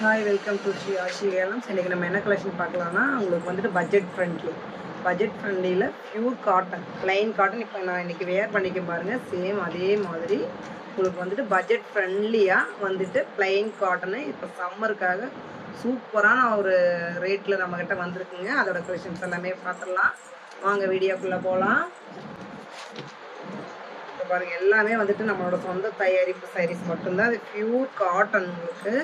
Hi welcome to Sri Ashi Velam. இன்றைக்கி நம்ம என்ன கலெக்ஷன் பார்க்கலான்னா, உங்களுக்கு வந்துட்டு பட்ஜெட் ஃப்ரெண்ட்லியில் ப்யூர் காட்டன், ப்ளைன் காட்டன். இப்போ நான் இன்றைக்கி வேர் பண்ணிக்க பாருங்கள், சேம் அதே மாதிரி உங்களுக்கு வந்துட்டு பட்ஜெட் ஃப்ரெண்ட்லியாக வந்துட்டு ப்ளைன் காட்டனு இப்போ சம்மருக்காக சூப்பரான ஒரு ரேட்டில் நம்மக்கிட்ட வந்திருக்குங்க. அதோட கலெக்ஷன்ஸ் எல்லாமே பார்த்துடலாம். வாங்க வீடியோக்குள்ளே போகலாம். இப்போ பாருங்கள், எல்லாமே வந்துட்டு நம்மளோட சொந்த தயாரிப்பு சாரீஸ் மட்டும்தான். அது ப்யூர் காட்டன். உங்களுக்கு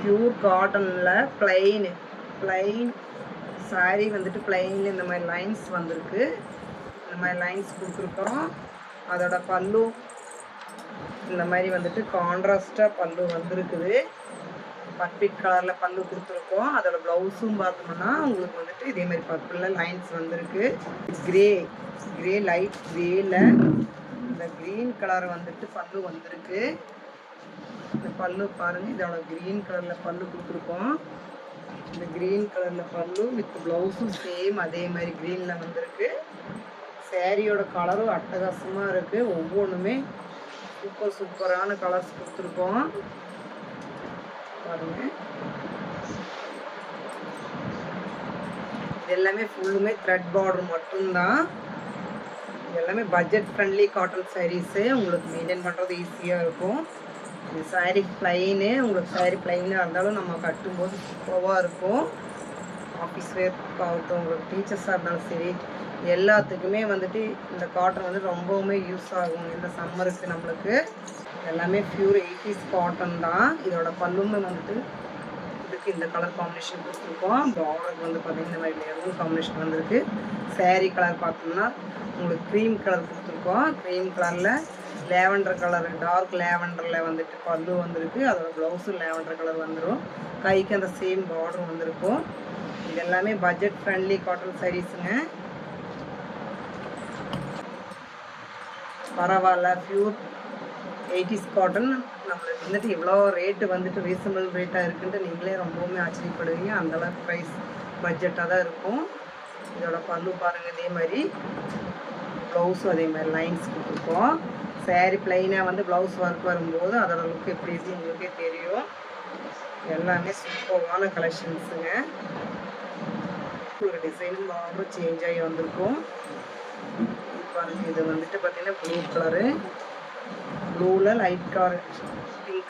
பியூர் காட்டனில் பிளைன் சாரீ வந்துட்டு பிளைன் இந்த மாதிரி லைன்ஸ் வந்திருக்கு. இந்த மாதிரி லைன்ஸ் கொடுத்துருக்கோம். அதோட பல்லு இந்த மாதிரி வந்துட்டு கான்ட்ராஸ்டாக பல்லு வந்திருக்குது. பர்பிட் கலரில் பல்லு கொடுத்துருக்கோம். அதோட ப்ளவுஸும் பார்த்தோம்னா உங்களுக்கு வந்துட்டு இதே மாதிரி பர்பிளில் லைன்ஸ் வந்திருக்கு. கிரே லைட் கிரேல இந்த க்ரீன் கலர் வந்துட்டு பல்லு வந்திருக்கு. இந்த பல்லு பாருங்க, இதோட கிரீன் கலர்ல பல்லு கொடுத்துருக்கோம். இந்த கிரீன் கலர்ல பல்லு வித் பிளவுஸும் சேம் அதே மாதிரி கிரீன்ல வந்திருக்கு. சாரியோட கலரும் அட்டகாசமா இருக்கு. ஒவ்வொன்றுமே சூப்பரான கலர்ஸ் கொடுத்துருக்கோம். பாருங்க, இது எல்லாமே ஃபுல்லுமே த்ரெட் பார்டர் மட்டும்தான். எல்லாமே பட்ஜெட் ஃப்ரெண்ட்லி காட்டன் சாரீஸு. உங்களுக்கு மெயின்டைன் பண்ணுறது ஈஸியாக இருக்கும். இந்த சாரீ ப்ளைனு, உங்களுக்கு சாரீ ப்ளைனாக இருந்தாலும் நம்ம கட்டும்போது சூப்பராக இருக்கும். ஆஃபீஸ் வேர்க்கு ஆகட்டும், உங்களுக்கு டீச்சர்ஸாக இருந்தாலும் சரி, எல்லாத்துக்குமே வந்துட்டு இந்த காட்டன் வந்து ரொம்பவுமே யூஸ் ஆகும் இந்த சம்மருக்கு. நம்மளுக்கு எல்லாமே ப்யூர் 80s காட்டன் தான். இதோட பல்லுமே வந்துட்டு இதுக்கு இந்த கலர் காம்பினேஷன் கொடுத்துருக்கோம். பார்டருக்கு வந்து பார்த்திங்கன்னா இந்த மாதிரி மெரூன் காம்பினேஷன் வந்திருக்கு. சாரீ கலர் பார்த்தோம்னா உங்களுக்கு க்ரீம் கலர் கொடுத்துருக்கோம். க்ரீம் கலரில் லேவண்டர் கலர், டார்க் லேவண்டரில் வந்துட்டு பல்லு வந்திருக்கு. அதோட ப்ளவுஸும் லேவண்டர் கலர் வந்துடும். கைக்கு அந்த சேம் பார்டர் வந்திருக்கும். இது எல்லாமே பட்ஜெட் ஃப்ரெண்ட்லி காட்டன் சாரீஸுங்க. பரவாயில்ல, ப்யூர் 80s காட்டன். நம்மளுக்கு வந்துட்டு இவ்வளோ ரேட்டு வந்துட்டு ரீசனபிள் ரேட்டாக இருக்குன்ட்டு நீங்களே ரொம்பவுமே ஆச்சரியப்படுவீங்க. அந்தளவுக்கு ப்ரைஸ் பட்ஜெட்டாக தான் இருக்கும். இதோட பல்லு பாருங்கள், இதே மாதிரி ப்ளவுஸும் அதே மாதிரி லைன்ஸ் கொடுத்துருக்கோம். சாரீ ப்ளைனாக வந்து ப்ளவுஸ் ஒர்க் வரும்போது அதோட லுக் எப்படி இருக்குது உங்களுக்கே தெரியும். எல்லாமே சூப்பரான கலெக்ஷன்ஸுங்க. ஒரு டிசைனும் பார்டரும் சேஞ்ச் ஆகி வந்திருக்கும். பாருங்கள், இது வந்துட்டு பார்த்திங்கன்னா ப்ளூ கலரு, ப்ளூவில்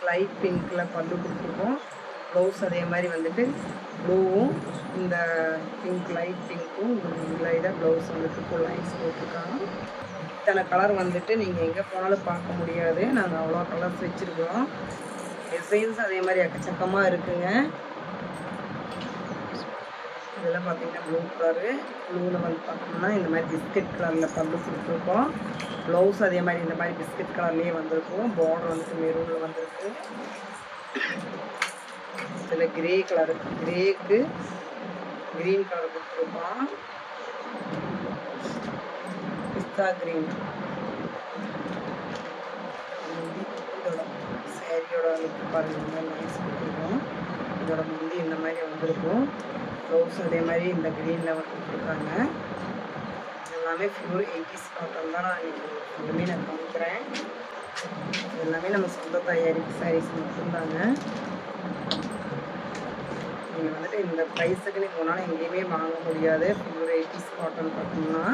லைட் பிங்க்கில் பல்லு கொடுத்துருக்கோம். ப்ளவுஸ் அதே மாதிரி வந்துட்டு ப்ளூவும் இந்த லைட் பிங்க்கும் இதாக ப்ளவுஸ் வந்துட்டு ஃபுல் லைன்ஸ் போட்டிருக்காங்க. இத்தனை கலர் வந்துட்டு நீங்கள் எங்கே போனாலும் பார்க்க முடியாது. நாங்கள் அவ்வளோ கலர்ஸ் வச்சுருக்கோம். டிசைன்ஸ் அதே மாதிரி எக்கச்சக்கமாக இருக்குங்க. இதெல்லாம் பார்த்தீங்கன்னா ப்ளூ கலரு, ப்ளூவில் வந்து பார்த்தோம்னா இந்த மாதிரி பிஸ்கட் கலரில் பல்லு கொடுத்துருக்கோம். ப்ளவுஸ் அதே மாதிரி இந்த மாதிரி பிஸ்கட் கலர்லேயே வந்திருக்கும். பார்டர் வந்துட்டு மெரூனில் வந்திருக்கு. இதில் கிரே கலரு, கிரேக்கு க்ரீன் கலர் கொடுத்துருக்கோம். பிஸ்தா கிரீன். இதோட சாரியோட லுக்கு பாருங்கள், நைஸ் கொடுத்துருக்கோம். இதோட முந்தி இந்த மாதிரி வந்திருக்கும். ப்ளவுஸ் அதே மாதிரி இந்த க்ரீனில் வந்துருக்காங்க. எல்லாமே ப்யூர் 80s காட்டன் தான். நான் எல்லாமே நான் காமிக்கிறேன். எல்லாமே நம்ம சொந்த தயாரிப்பு சாரீஸ் மட்டும்தாங்க. நீங்கள் வந்துட்டு இந்த ப்ரைஸுக்கு நீங்கள் ஒன்றால் எங்கேயுமே வாங்க முடியாது. ப்யூர் 80s காட்டன் பார்த்தோம்னா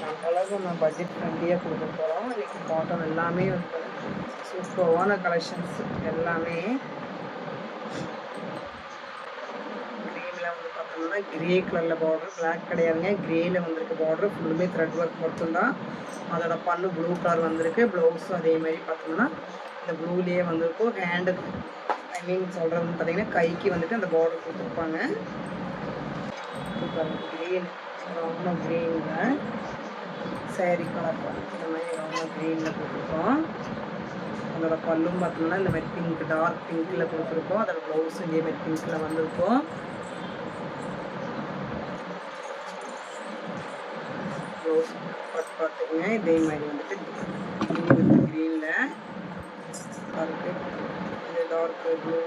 அந்தளவுக்கு நம்ம பட்ஜெட் ஃப்ரெண்ட்லியாக கொடுக்க போகிறோம். இன்றைக்கி காட்டன் எல்லாமே வந்து சூப்பரான கலெக்ஷன்ஸ். எல்லாமே க்ரீனில் வந்து பார்த்தோம்னா கிரே கலரில் பார்டர், பிளாக் கிடையாதுங்க, க்ரேயில் வந்திருக்கு பார்டர். ஃபுல்லுமே த்ரெட் ஒர்க் மட்டும்தான். அதோட பல்லு ப்ளூ கலர் வந்திருக்கு. ப்ளவுஸும் அதே மாதிரி பார்த்தோம்னா இந்த ப்ளூலேயே வந்திருக்கும். ஹேண்டு சொல்கிறதுன்னு பார்த்தீங்கன்னா கைக்கு வந்துட்டு அந்த பார்டர் கொடுத்துருப்பாங்க. க்ரீன், ரொம்ப க்ரீனில் சாரீ கலர் இந்த மாதிரி ரொம்ப க்ரீனில் கொடுத்துருக்கோம். அதோட பல்லும் பார்த்தோம்னா இந்த மாதிரி பிங்க், டார்க் பிங்க்கில் கொடுத்துருக்கோம். அதோட ப்ளவுஸும் இதே மாதிரி பிங்க்கில் வந்திருக்கும். ப்ளவுஸ் பார்த்துக்குங்க, இதே மாதிரி வந்துட்டு க்ரீனில் டார்க்கு, இது டார்க்கு ப்ளூ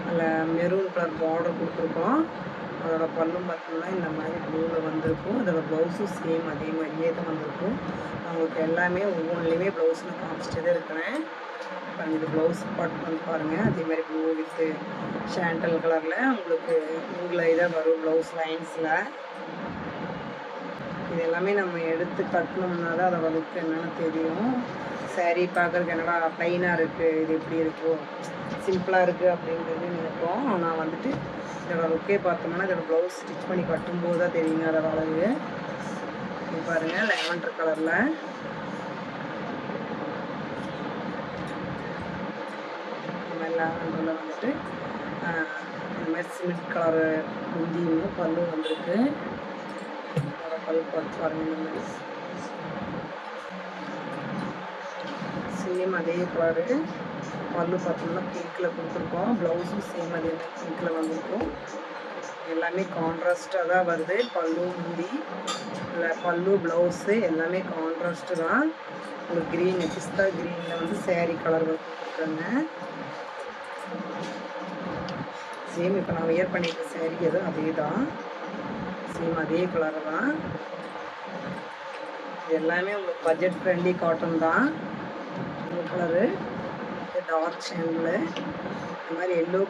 அதில் மெரூன் கலர் பார்டர் கொடுத்துருக்கோம். அதோட பல்லும் பார்த்தோம்னா இந்த மாதிரி ப்ளூவில் வந்திருக்கும். அதோட ப்ளவுஸும் சேம் அதே மாதிரியே தான் வந்திருக்கும். உங்களுக்கு எல்லாமே ஒவ்வொன்றுலேயுமே ப்ளவுஸ் நான் காமிச்சிட்டு தான் இருக்கிறேன். பாருங்கள். இது ப்ளவுஸ் பார்ட் வந்து பாருங்கள். அதே மாதிரி ப்ளூ வித்து ஷாண்டல் கலரில் உங்களுக்கு இங்கில் இதாக வரும் ப்ளவுஸ் லைன்ஸில். இது எல்லாமே நம்ம எடுத்து கட்டணும்னா தான் அதை வந்துட்டு என்னென்னு தெரியும். சாரீ பார்க்குறதுக்கு என்னடா ப்ளைனாக இருக்குது, இது எப்படி இருக்கும், சிம்பிளாக இருக்குது அப்படின்றது நினைப்போம். ஆனால் வந்துட்டு இதோட லுக்கே பார்த்தோம்னா இதோட ப்ளவுஸ் ஸ்டிச் பண்ணி கட்டும்போது தான் தெரியுங்க அதோட அழகு. இது பாருங்கள் லாவெண்டர் கலரில் இந்த மாதிரி லாவெண்டரில் வந்துட்டு இந்த மாதிரி சிமெண்ட் கலரு முந்தியும் பல்லு வந்திருக்கு. அதோட பல்லு பார்த்து பாருங்கள். இந்த மாதிரி சேம் அதே கலரு பல்லு பார்த்தோம்னா பிங்க்கில் கொடுத்துருக்கோம். ப்ளவுஸும் சேம் அதே மாதிரி பிங்க்கில் வந்திருக்கும். எல்லாமே கான்ட்ராஸ்டாக தான் வருது. பல்லு முந்தி இல்லை பல்லு ப்ளவுஸு எல்லாமே கான்ட்ராஸ்ட்டு தான். ஒரு க்ரீன் பிஸ்தா க்ரீனில் வந்து சேரீ கலர் கொடுத்துருக்காங்க. சேம் இப்போ நான் வியர் பண்ணியிருக்க சேரீ எதுவும் அதே தான், சேம் அதே கலர் தான். இது எல்லாமே உங்களுக்கு பட்ஜெட் ஃப்ரெண்ட்லி காட்டன் தான். ப்ளூ கலரு டார்க் ஷேடில் இந்த மாதிரி எல்லோ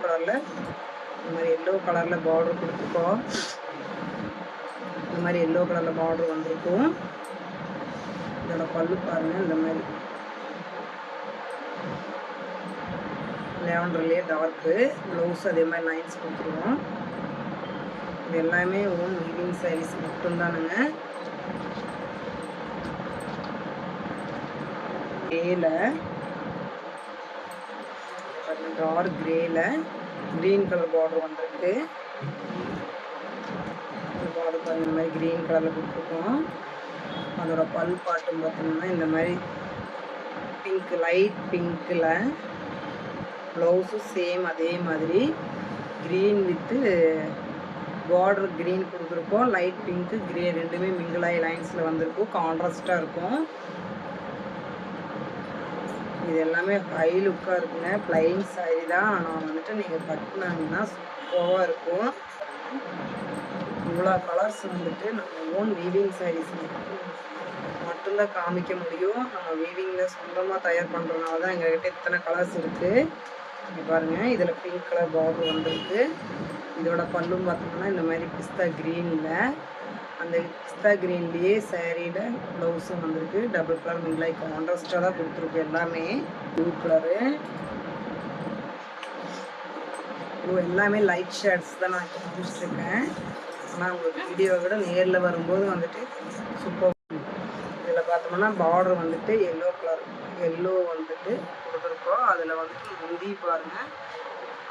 கலரில் பார்டர் கொடுத்துருக்கோம். இந்த மாதிரி எல்லோ கலரில் பார்டர் வந்திருக்கும். இதோட பல்லு பாருங்கள். இந்த மாதிரி லேவண்டர்லேயே டார்க்கு ப்ளவுஸ் அதே மாதிரி லைன்ஸ் கொடுத்துருவோம். இது எல்லாமே ஓன் வீவிங் சாரீஸ் மட்டும்தானுங்க. கிரேல டார்க் கிரேல க்ரீன் கலர் பார்டர் வந்திருக்கு. பார்டர் பாருங்க இந்த மாதிரி க்ரீன் கலரில் கொடுத்துருக்கோம். அதோட பல் பாட்டும் பார்த்தோம்னா இந்த மாதிரி பிங்க் லைட் பிங்க்கில் ப்ளவுஸும் சேம் அதே மாதிரி க்ரீன் வித்து பார்டர் க்ரீன் கொடுத்துருக்கோம். லைட் பிங்க்கு கிரே ரெண்டுமே மிங்கிளாகி லைன்ஸில் வந்திருக்கும். கான்ட்ராஸ்டாக இருக்கும். இது எல்லாமே ஹை லுக்காக இருக்குங்க. ப்ளைன் சாரீ தான். ஆனால் வந்துட்டு நீங்கள் கட்டினாங்கன்னா சூப்பராக இருக்கும். இவ்வளோ கலர்ஸ் வந்துட்டு நம்ம ஓன் வீவிங் சாரீஸ் மட்டும்தான் காமிக்க முடியும். நம்ம வீவிங்கில் சொந்தமாக தயார் பண்ணுறதுனால தான் எங்கள்கிட்ட இத்தனை கலர்ஸ் இருக்குது. இங்கே பாருங்கள். இதில் பிங்க் கலர் பார்டர் வந்திருக்கு. இதோட பல்லும் பார்த்தோம்னா இந்த மாதிரி பிஸ்தா க்ரீனில் அந்த பிஸ்தா க்ரீன்லேயே சாரியில் ப்ளவுஸும் வந்திருக்கு. டபுள் கலர் மிங்கிலாய் கான்ட்ராஸ்டாக தான் கொடுத்துருக்கு. எல்லாமே ப்ளூ கலரு ப்ளூ எல்லாமே லைட் ஷேட்ஸ் தான் நான் காமிச்சிருக்கேன். ஆனால் உங்களுக்கு வீடியோவை விட நேரில் வரும்போது வந்துட்டு சூப்பர். இதில் பார்த்தோம்னா பார்டர் வந்துட்டு எல்லோ கலர் வந்துட்டு கொடுத்துருக்கோம். அதில் வந்துட்டு முந்தி பாருங்கள்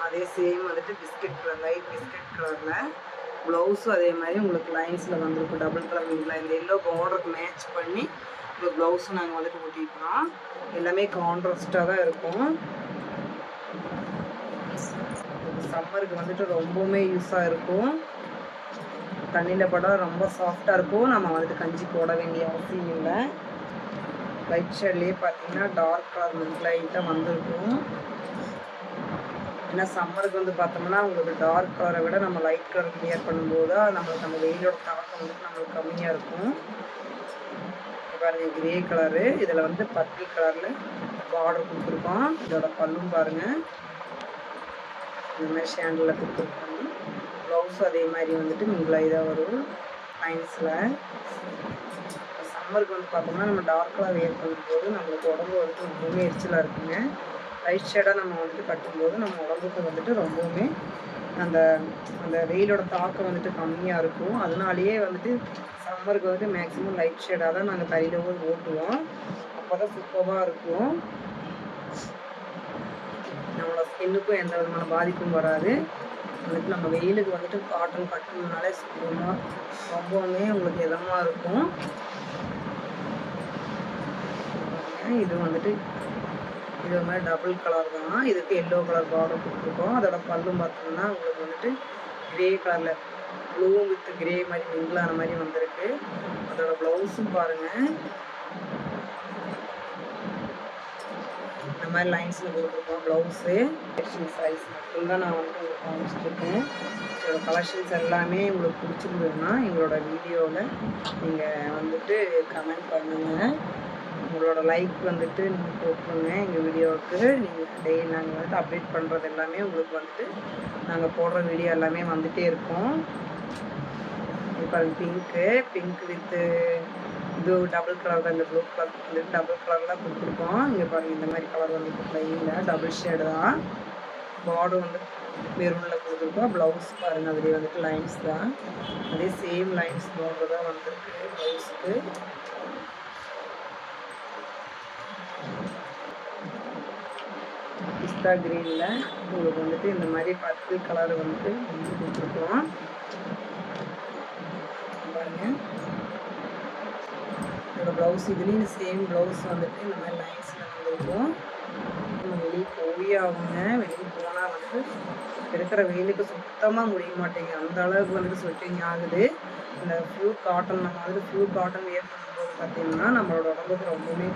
அதே சேம் வந்துட்டு பிஸ்கட் கலர் லைட் பிஸ்கட் கலரில் ப்ளவுஸும் அதே மாதிரி உங்களுக்கு லைன்ஸில் வந்திருக்கும். டபுள் கலர் மிங்கில் இந்த எல்லோ பார்டருக்கு மேட்ச் பண்ணி இந்த ப்ளவுஸும் நாங்கள் வந்துட்டு ஊட்டியிருக்கோம். எல்லாமே கான்ட்ராஸ்டாக தான் இருக்கும். சம்மருக்கு வந்துட்டு ரொம்பவுமே யூஸாக இருக்கும். தண்ணியில் பட ரொம்ப சாஃப்டாக இருக்கும். நம்ம வந்துட்டு கஞ்சி போட வேண்டிய அவசியம் இல்லை. லைட் ஷேட்லேயே பார்த்தீங்கன்னா டார்க் கலர் மிங்கிலாயிட்டாக வந்திருக்கும். ஏன்னா சம்மருக்கு வந்து பார்த்தோம்னா உங்களுக்கு டார்க் கலரை விட நம்ம லைட் கலர் கிளியர் பண்ணும்போது நம்மளுக்கு அந்த வெயிலோட தாக்கம் வந்துட்டு நம்மளுக்கு கம்மியாக இருக்கும். பாருங்கள் கிரே கலரு இதில் வந்து பர்பிள் கலரில் பார்டர் கொடுத்துருக்கோம். இதோட பல்லும் பாருங்கள் இந்த மாதிரி ஷேண்டில் கொடுத்துருக்கோம். ப்ளவுஸும் அதே மாதிரி வந்துட்டு மிங்கிலாகி தான் வரும் லைன்ஸில். சம்மருக்கு வந்து பார்த்தோம்னா நம்ம டார்க் கலர் வேர் பண்ணும்போது நம்மளுக்கு உடம்பு வந்துட்டு ரொம்பவுமே எரிச்சலாக இருக்குங்க. லைட் ஷேடாக நம்ம வந்துட்டு கட்டும்போது நம்ம உடம்புக்கு வந்துட்டு ரொம்பவுமே அந்த அந்த வெயிலோட தாக்கம் வந்துட்டு கம்மியாக இருக்கும். அதனாலேயே வந்துட்டு சம்மருக்கு வந்துட்டு மேக்ஸிமம் லைட் ஷேடாக தான் நாங்கள் தறியில் போய் ஓட்டுவோம். அப்போ தான் சூப்பராக இருக்கும். நம்மளோட ஸ்கின்னுக்கும் எந்த விதமான பாதிப்பும் வராது. வந்துட்டு நம்ம வெயிலுக்கு வந்துட்டு காட்டன் கட்டணும்னாலே சுத்தமாக ரொம்பவுமே உங்களுக்கு இதமாக இருக்கும். இது வந்துட்டு இது மாதிரி டபுள் கலர் தான். இதுக்கு எல்லோ கலர் பார்டர் கொடுத்துருக்கோம். அதோட பல்லும் பார்த்தோம்னா உங்களுக்கு வந்துட்டு கிரே கலரில் ப்ளூ வித் கிரே மாதிரி மிங்கிளான மாதிரி வந்திருக்கு. அதோட ப்ளவுஸும் பாருங்கள் இந்த மாதிரி லைன்ஸில் கொடுத்துருக்கோம். ப்ளவுஸு கலெக்ஷன் சைஸ் மட்டும்தான் நான் வந்து உங்களுக்கு காமிச்சிட்ருக்கேன். இதோட கலெக்ஷன்ஸ் எல்லாமே உங்களுக்கு பிடிச்சிருந்ததுன்னா எங்களோட வீடியோவில் நீங்கள் வந்துட்டு கமெண்ட் பண்ணுங்கள். உங்களோட லைக் வந்துட்டு நீங்கள் போட்டுருங்க எங்கள் வீடியோவுக்கு. நீங்கள் நாங்கள் வந்துட்டு அப்டேட் பண்ணுறது எல்லாமே உங்களுக்கு வந்துட்டு நாங்கள் போடுற வீடியோ எல்லாமே வந்துகிட்டே இருக்கோம். இப்போ பிங்க் வித்து இது டபுள் கலர் தான். இந்த ப்ளூ கலர் வந்துட்டு டபுள் கலரில் கொடுத்துருக்கோம். இங்கே பாருங்கள், இந்த மாதிரி கலர் வந்துட்டு ப்ளைனில் டபுள் ஷேடு தான். பார்டர் வந்து மெரூனில் கொடுத்துருக்கோம். ப்ளவுஸ் பாருங்கள், அதுலேயே வந்துட்டு லைன்ஸ் தான். அதே சேம் லைன்ஸ் பார்டர் தான் வந்துருக்கு ப்ளவுஸுக்கு. பிஸ்தா கிரீனில் உங்களுக்கு வந்துட்டு இந்த மாதிரி பர்பிள் கலர் வந்துட்டு கொடுத்துருக்கோம். பாருங்கள், இதோட ப்ளவுஸ் இதுலேயும் சேம் ப்ளவுஸ் வந்துட்டு இந்த மாதிரி லைன்ஸில் வந்துருக்கும். நம்ம வெளியே போய் ஆகுங்க. வெளியே போனால் வந்துட்டு இருக்கிற வெயிலுக்கு சுத்தமாக முடிய மாட்டேங்குது. அந்த அளவுக்கு வந்துட்டு ஸ்வெட்டிங் ஆகுது. இந்த ப்யூர் காட்டன் நம்ம வந்துட்டு ப்யூர் காட்டன் வியர் பண்ணும்போது பார்த்திங்கன்னா நம்மளோட உடம்புக்கு ரொம்பவுமே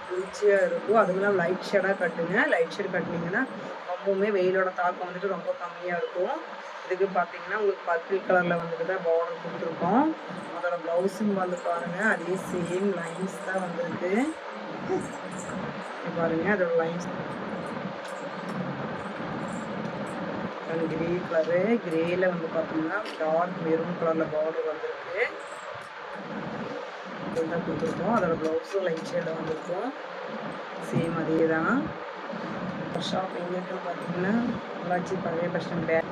குளிர்ச்சியாக இருக்கும். அதுவும் லைட் ஷேடாக கட்டுங்க. லைட் ஷேட் கட்டினீங்கன்னா ரொம்பவுமே வெயிலோட தாக்கம் வந்துட்டு ரொம்ப கம்மியாக இருக்கும். இதுக்கு பார்த்தீங்கன்னா உங்களுக்கு பர்பிள் கலரில் வந்துட்டு தான் பார்டர் கொடுத்துருக்கோம். அதோட ப்ளவுஸும் வந்து பாருங்கள், அதே சேம் லைன்ஸ் தான் வந்துருக்கு. பாருங்கள், அதோட லைன்ஸ் கிரே கலரு. கிரேயில் வந்து பார்த்தீங்கன்னா டார்க் மெரூன் கலரில் பார்டர் வந்துருக்கு. இதுதான் கொடுத்துருக்கோம். அதோட ப்ளவுஸும் லைட் ஷேடில் வந்துருக்கும். சேம் அதே தான். ஷாப் எங்கே இருக்குன்னு பார்த்தீங்கன்னா பொள்ளாச்சி பழைய bus stand back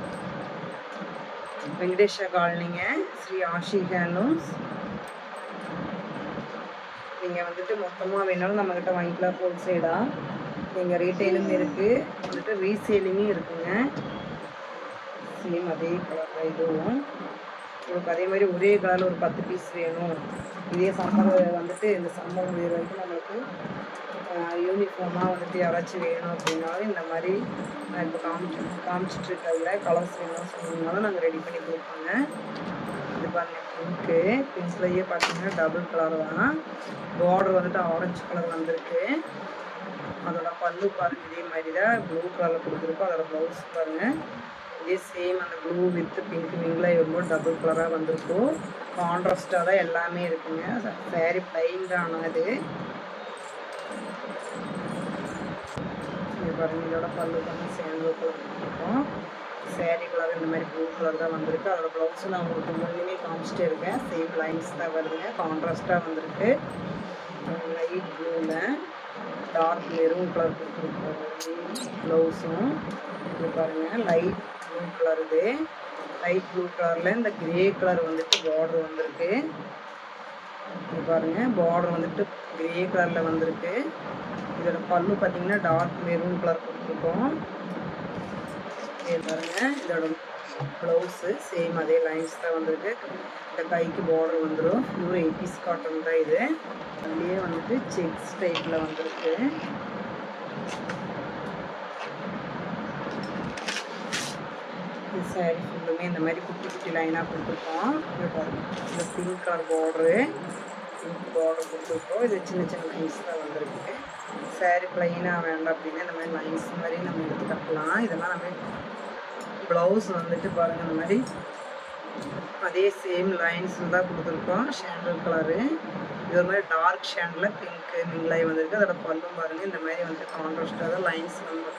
Venkatesha காலனிங்க, Sri Aashi handlooms. நீங்கள் வந்துட்டு மொத்தமாக வேணாலும் நம்மக்கிட்ட வாங்கிக்கலாம் ஹோல்சேலாக. நீங்கள் ரீட்டெயிலும் இருக்குது, வந்துட்டு ரீசேலிங்கும் இருக்குங்க. சேம் அதே கலரில் இதுவும் உங்களுக்கு அதே மாதிரி ஒரே கலரில் ஒரு 10 பீஸ் வேணும். இதே சம்மர் வந்துட்டு இந்த சம்மர் முடிகிற வரைக்கும் நம்மளுக்கு யூனிஃபார்மாக வந்துட்டு யாராச்சும் வேணும் அப்படின்னாலும் இந்த மாதிரி நான் இப்போ காமிச்சிட்டு இருக்கிறதுல கலர்ஸ் வேணும்னு சொன்னீங்கனாலும் நாங்கள் ரெடி பண்ணி கொடுப்போங்க. இது பாருங்கள், பிங்க்லேயே பார்த்தீங்கன்னா டபுள் கலர் தான். பார்டர் வந்துட்டு ஆரஞ்சு கலர் வந்திருக்கு. அதோட பல்லு பாருங்கள், இதே மாதிரி தான் ப்ளூ கலரில் கொடுத்துருக்கோம். அதோட ப்ளவுஸ் பாருங்கள், இதே சேம் அந்த ப்ளூ வித் பிங்க் மிங்கில் வரும்போது டபுள் கலராக வந்திருக்கும். கான்ட்ராஸ்டாக தான் எல்லாமே இருக்குங்க. சாரி பிளைன் தான் அது. இது பாருங்கள், இதோட பல்லு வந்து சேண்டல் கலர் கொடுத்துருக்கோம். சேரீ கலர் இந்த மாதிரி ப்ளூ கலர் தான் வந்திருக்கு. அதோட ப்ளவுஸும் நான் உங்களுக்கு முன்னுமே காமிச்சிட்டே இருக்கேன். சேம் லைன்ஸ் தான் வருதுங்க. கான்ட்ராஸ்டாக வந்திருக்கு. லைட் ப்ளூவில் டார்க் மெரூன் கலர் கொடுத்துருக்கோம் ப்ளவுஸும். இது பாருங்கள், லைட் ப்ளூ கலர். இது லைட் ப்ளூ கலரில் இந்த கிரே கலர் வந்துட்டு பார்டர் வந்திருக்கு. இது பாருங்கள், பார்டர் வந்துட்டு கிரே கலரில் வந்திருக்கு. இதோட பல்லு பார்த்தீங்கன்னா டார்க் மெரூன் கலர் கொடுத்துருக்கோம். இது பாருங்கள், இதோட ப்ளவுஸு சேம் அதே லைன்ஸ் தான் வந்திருக்கு. இந்த கைக்கு பார்டர் வந்துடும். பியூர் 80s காட்டன் தான் இது. அதுலேயே வந்துட்டு செக்ஸ் டைப்பில் வந்திருக்கு. சாரி ஃபுல்லுமே இந்த மாதிரி குட்டி குட்டி லைனாக கொடுத்துருக்கோம். இந்த pink colour border, pink border கொடுத்துருக்கோம். இது சின்ன சின்ன லைன்ஸ் தான் வந்திருக்கு. சாரி ப்ளைனாக வேண்டாம் அப்படின்னா இந்த மாதிரி லைன்ஸ் மாதிரி நம்ம எடுத்து கட்டலாம். இதெல்லாம் நம்ம ப்ளவுஸ் வந்துட்டு பாருங்கள், இந்த மாதிரி அதே சேம் லைன்ஸ் தான் கொடுத்துருக்கோம். ஷேண்டல் கலரு, இது ஒரு மாதிரி டார்க் ஷேண்டில் பிங்க்கு மிங்லாய் வந்திருக்கு. அதோட பல்லும் பாருங்கள், இந்த மாதிரி வந்துட்டு கான்ட்ராஸ்டாக தான் லைன்ஸ் வந்து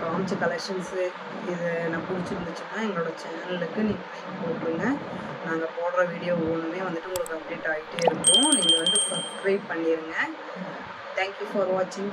காமிச்ச கலெக்ஷன்ஸு இது நான் பிடிச்சிருந்துச்சுன்னா எங்களோட சேனலுக்கு நீங்கள் லைக் போட்டுருங்க. நாங்கள் போடுற வீடியோ ஒவ்வொன்றுமே வந்துட்டு உங்களுக்கு அப்டேட் ஆகிட்டே இருக்கும். நீங்கள் வந்து சப்ஸ்கிரைப் பண்ணிடுங்க. தேங்க்யூ ஃபார் வாட்சிங்.